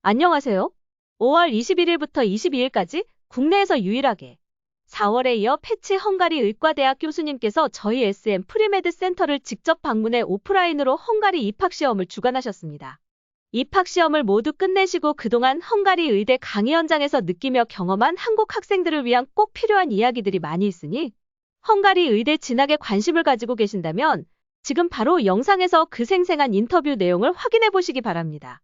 안녕하세요. 5월 21일부터 22일까지 국내에서 유일하게 4월에 이어 패치 헝가리 의과대학 교수님께서 저희 SM 프리메드 센터를 직접 방문해 오프라인으로 헝가리 입학시험을 주관하셨습니다. 입학시험을 모두 끝내시고 그동안 헝가리 의대 강의 현장에서 느끼며 경험한 한국 학생들을 위한 꼭 필요한 이야기들이 많이 있으니 헝가리 의대 진학에 관심을 가지고 계신다면 지금 바로 영상에서 그 생생한 인터뷰 내용을 확인해 보시기 바랍니다.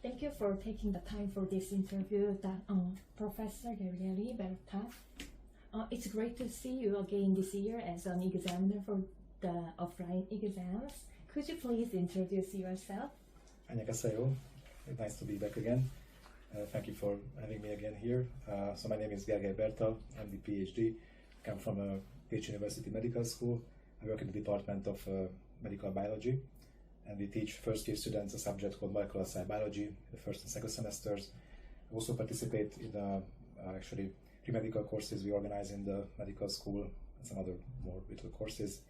Thank you for taking the time for this interview, Professor Gabriele Berta. It's great to see you again this year as an examiner for the offline exams. Could you please introduce yourself? 안녕하세요. Nice to be back again. Thank you for having me again here. So my name is Gabriele Berta. I'm the PhD. I come from a Pécs University Medical School. I work in the Department of Medical Biology. And we teach first-year students a subject called molecular cell biology, the first and second semesters. We also participate in actually pre-medical courses we organize in the medical school and some other more little courses.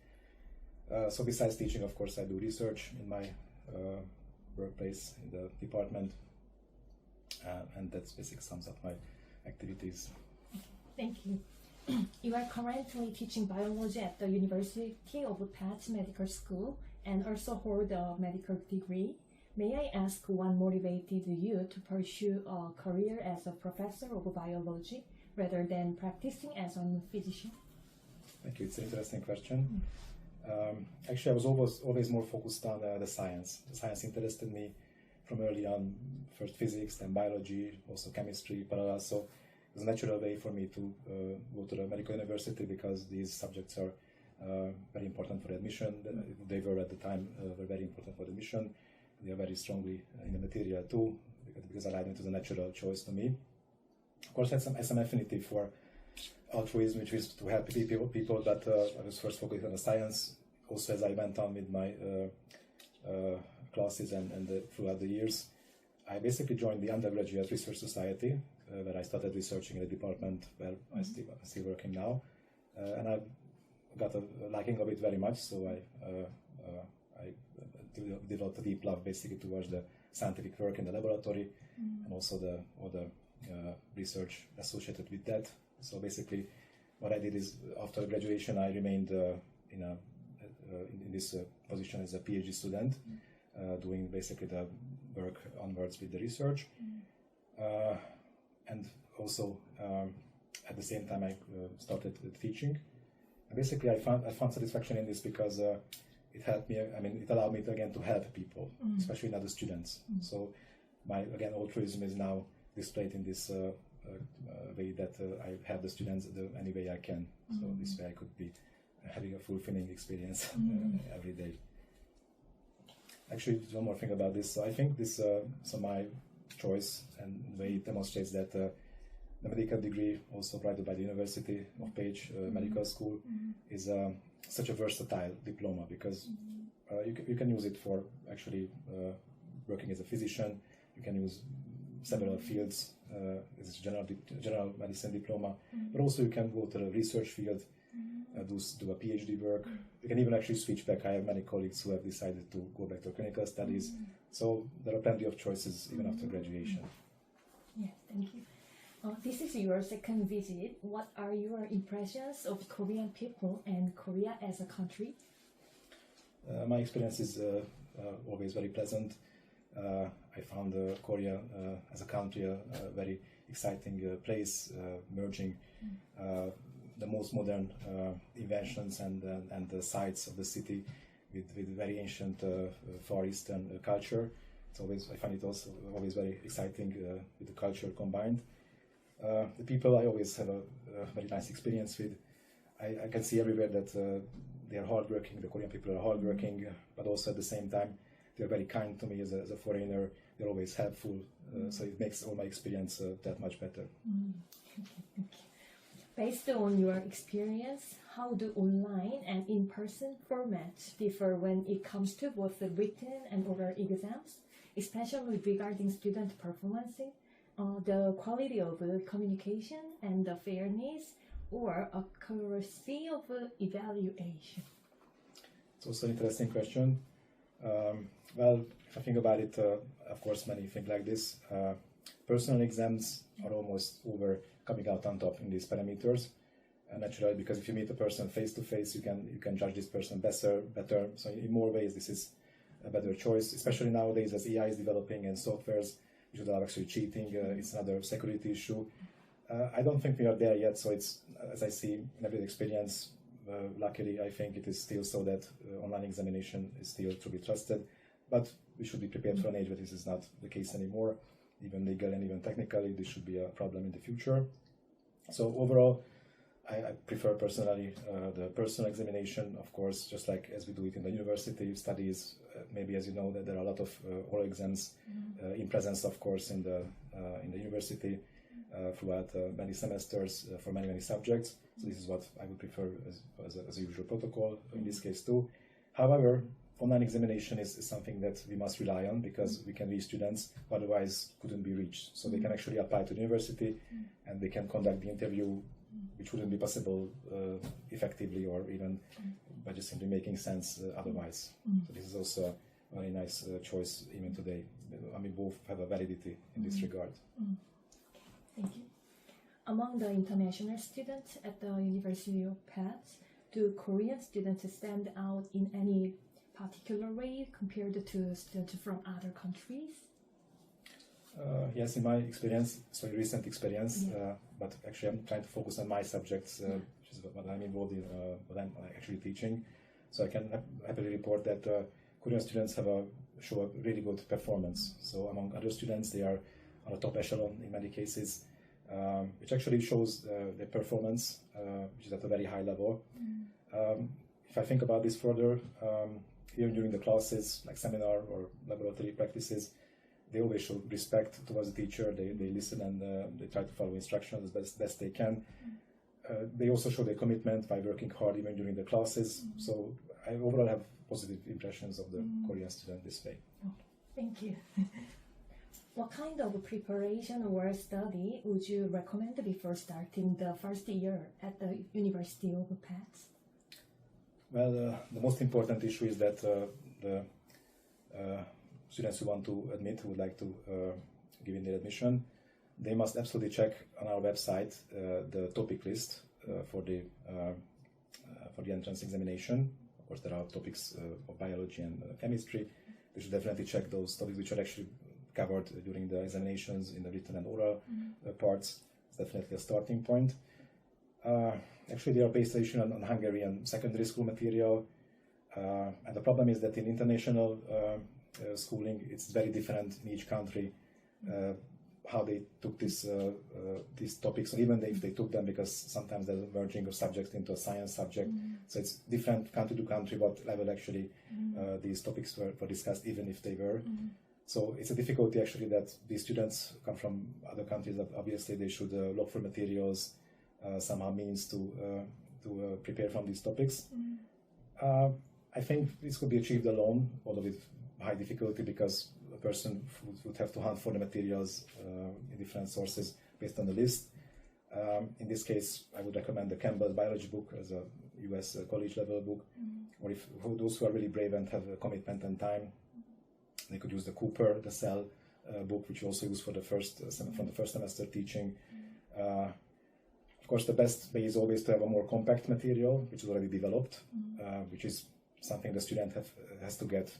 So besides teaching, of course, I do research in my workplace in the department, and that's basically sums up my activities. Thank you. You are currently teaching biology at the University of Pécs Medical School and also hold a medical degree. May I ask what motivated you to pursue a career as a professor of biology rather than practicing as a physician? Thank you. It's an interesting question. Actually, I was always more focused on the science. The science interested me from early on, first physics, then biology, also chemistry, parallel. So it was a natural way for me to go to the medical university because these subjects are very important for admission. They were at the time were very important for admission. They are very strongly in the material too, because I it was a natural choice to me. Of course, I had some affinity for altruism, which is to help people, but I was first focused on the science. Also, as I went on with my classes and throughout the years, I basically joined the undergraduate research society, where I started researching in the department where I'm still working now, and I got a liking of it very much. So I developed a deep love basically towards the scientific work in the laboratory and also all the research associated with that. So basically, what I did is after graduation, I remained in this position as a PhD student, doing basically the work onwards with the research, and also at the same time I started teaching. And basically, I found satisfaction in this because it helped me. I mean, it allowed me to help people, especially other students. So my altruism is now displayed in this way that I help the students any way I can. So this way I could be having a fulfilling experience every day. Actually, one more thing about this. So I think this, so my choice and the way it demonstrates that the medical degree, also provided by the University of Pécs Medical School, is such a versatile diploma because you can use it for actually working as a physician. You can use several fields. It's a general medicine diploma, but also you can go to the research field, do a PhD work. You can even actually switch back. I have many colleagues who have decided to go back to clinical studies. So there are plenty of choices even after graduation. Yes, thank you. This is your second visit. What are your impressions of Korean people and Korea as a country? My experience is always very pleasant. I found Korea as a country a very exciting place, merging the most modern inventions and the sites of the city with very ancient Far Eastern culture. I find it also always very exciting with the culture combined. The people I always have a very nice experience with. I can see everywhere that they are hardworking. The Korean people are hardworking, but also at the same time they are very kind to me as a foreigner. They're always helpful, so it makes all my experience that much better. Based on your experience, how do online and in-person formats differ when it comes to both the written and oral exams, especially regarding student performance? The quality of communication and the fairness or accuracy of evaluation? It's also an interesting question. Well, if I think about it, of course, many think like this. Personal exams are almost over coming out on top in these parameters. Naturally, because if you meet a person face to face, you can judge this person better. So in more ways, this is a better choice, especially nowadays as AI is developing and softwares which allow actually cheating. It's another security issue. I don't think we are there yet. So it's, as I see in every experience, luckily, I think it is still so that online examination is still to be trusted. But we should be prepared for an age where this is not the case anymore. Even legal and even technically, this should be a problem in the future. So overall, I prefer personally the personal examination, of course, just like as we do it in the university studies. Maybe as you know that there are a lot of oral exams in presence, of course, in the university throughout many semesters for many subjects. So this is what I would prefer as a usual protocol in this case too. However, online examination is something that we must rely on because we can reach students who otherwise couldn't be reached. So they can actually apply to the university and they can conduct the interview, which wouldn't be possible effectively or even by just simply making sense otherwise. So this is also a very nice choice even today. I mean, both have a validity in this regard. Thank you. Among the international students at the University of Path, do Korean students stand out in any particular way compared to students from other countries? Yes, in my experience, so recent experience, but actually I'm trying to focus on my subjects, which is what I'm involved in, what I'm actually teaching. So I can happily report that Korean students show a really good performance. So among other students, they are on the top echelon in many cases, which actually shows their performance, which is at a very high level. If I think about this further, even during the classes, like seminar or laboratory practices, they always show respect towards the teacher. They listen and they try to follow instructions as best they can. They also show their commitment by working hard even during the classes. So I overall have positive impressions of the Korean student this way. Thank you. What kind of preparation or study would you recommend before starting the first year at the University of Path? Well, the most important issue is that the students who want to admit, who would like to give in their admission, they must absolutely check on our website the topic list for the entrance examination. Of course, there are topics of biology and chemistry. They should definitely check those topics which are actually covered during the examinations in the written and oral parts. It's definitely a starting point. Actually, they are based on Hungarian secondary school material, and the problem is that in international schooling, it's very different in each country how they took these topics, or even if they took them, because sometimes there's a merging of subjects into a science subject. So it's different country to country what level actually these topics were discussed, even if they were. So it's a difficulty actually that these students come from other countries that obviously they should look for materials, somehow means to prepare from these topics. I think this could be achieved alone, although with high difficulty, because a person would have to hunt for the materials in different sources based on the list. In this case, I would recommend the Campbell's biology book as a US college level book, or if those who are really brave and have a commitment and time, they could use the Cooper, the Cell book, which we also use for the first semester teaching. Of course, the best way is always to have a more compact material, which is already developed, which is something the student has to get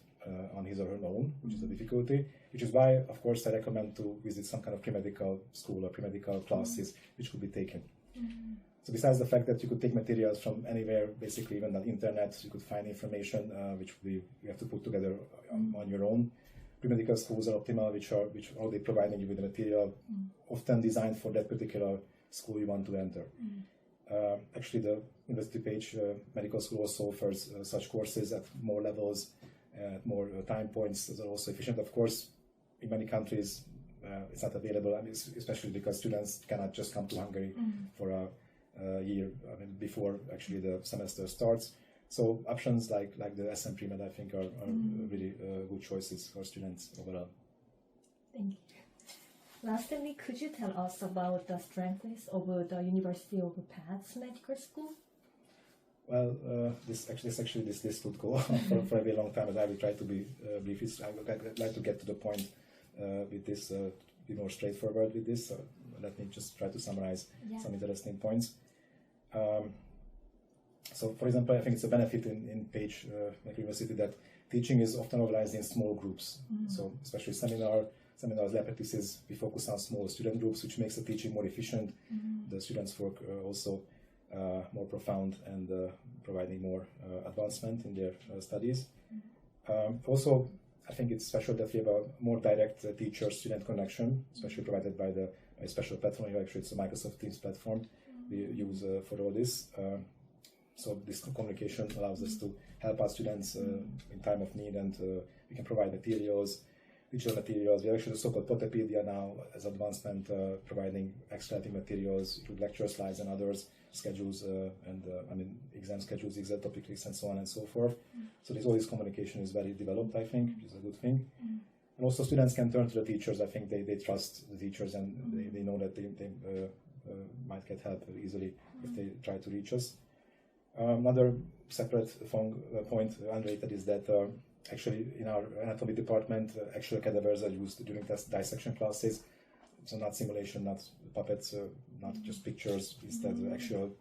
on his or her own, which is a difficulty, which is why, of course, I recommend to visit some kind of pre-medical school or pre-medical classes, which could be taken. So besides the fact that you could take materials from anywhere, basically even on the internet, you could find information which you have to put together on your own. Pre-medical schools are optimal, which are already providing you with the material, often designed for that particular school you want to enter. Actually, the University Page Medical School also offers such courses at more levels, at more time points that are also efficient. Of course, in many countries, it's not available, I mean, especially because students cannot just come to Hungary for a year before actually the semester starts. So options like the SM Premed, I think, are really good choices for students overall. Thank you. Lastly, could you tell us about the strengths of the University of Path's medical school? Well, this list would go on for a very long time, but I will try to be brief. I would like to get to the point with this, be more straightforward with this. So let me just try to summarize some interesting points. So, for example, I think it's a benefit in Page University that teaching is often organized in small groups. So, especially seminars, lab practices, we focus on small student groups, which makes the teaching more efficient. The students' work also more profound and providing more advancement in their studies. Also, I think it's special that we have a more direct teacher-student connection, especially provided by a special platform. Actually, it's a Microsoft Teams platform we use for all this. So this communication allows us to help our students in time of need, and we can provide materials, digital materials. We have actually the so-called Potopedia now as advancement, providing extra helping materials, include lecture slides and others, schedules, and exam schedules, exam topic lists, and so on and so forth. So all this communication is very developed, I think, which is a good thing. And also students can turn to the teachers. I think they trust the teachers, and they know that they might get help easily if they try to reach us. Another separate point unrelated is that actually in our anatomy department, actual cadavers are used during dissection classes. So not simulation, not puppets, not just pictures. Instead, actual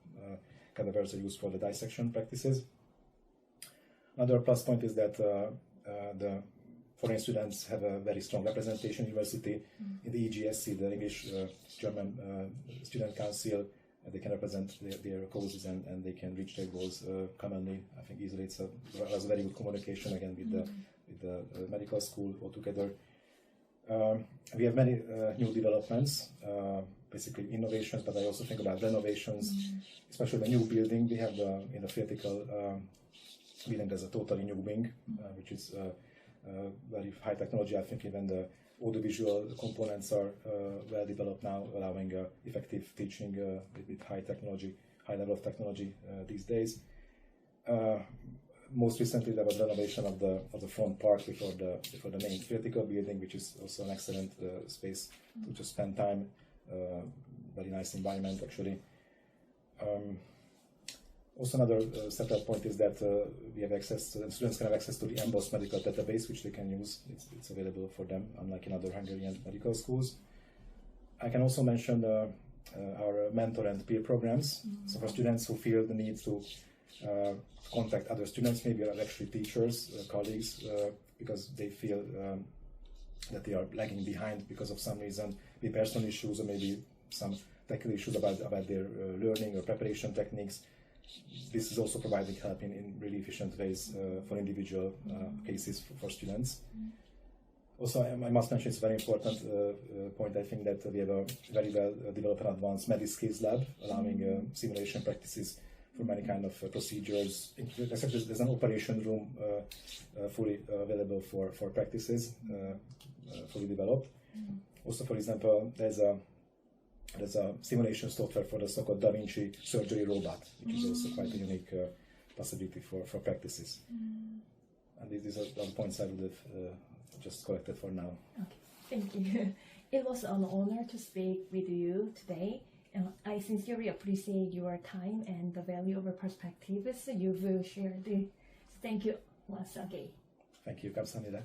cadavers are used for the dissection practices. Another plus point is that the foreign students have a very strong representation in university. In the EGSC, the English German Student Council, they can represent their causes and they can reach their goals commonly. I think easily it was a very good communication again with the medical school altogether. We have many new developments, basically innovations, but I also think about renovations, especially the new building. We have in the theoretical building there's a totally new wing, which is very high technology. I think even the audiovisual components are well developed now, allowing effective teaching with high level of technology these days. Most recently, there was renovation of the front part before the main theoretical building, which is also an excellent space to just spend time. Very nice environment, actually. Also, another separate point is that we have students can have access to the embossed medical database, which they can use. It's available for them, unlike in other Hungarian medical schools. I can also mention our mentor and peer programs. So for students who feel the need to contact other students, maybe actually teachers, colleagues, because they feel that they are lagging behind because of some reason, maybe personal issues or maybe some technical issues about their learning or preparation techniques. This is also providing help in really efficient ways for individual cases for students. Also, I must mention, it's a very important point, I think, that we have a very well developed and advanced MediSkills lab, allowing simulation practices for many kind of procedures. There's an operation room fully available for practices, fully developed. Also, for example, there's a simulation software for the so-called Da Vinci surgery robot, which is also quite a unique possibility for practices. And these are the points I would have just collected for now. Okay, thank you. It was an honor to speak with you today. I sincerely appreciate your time and the valuable perspectives you've shared. Thank you once again. Thank you, 감사합니다.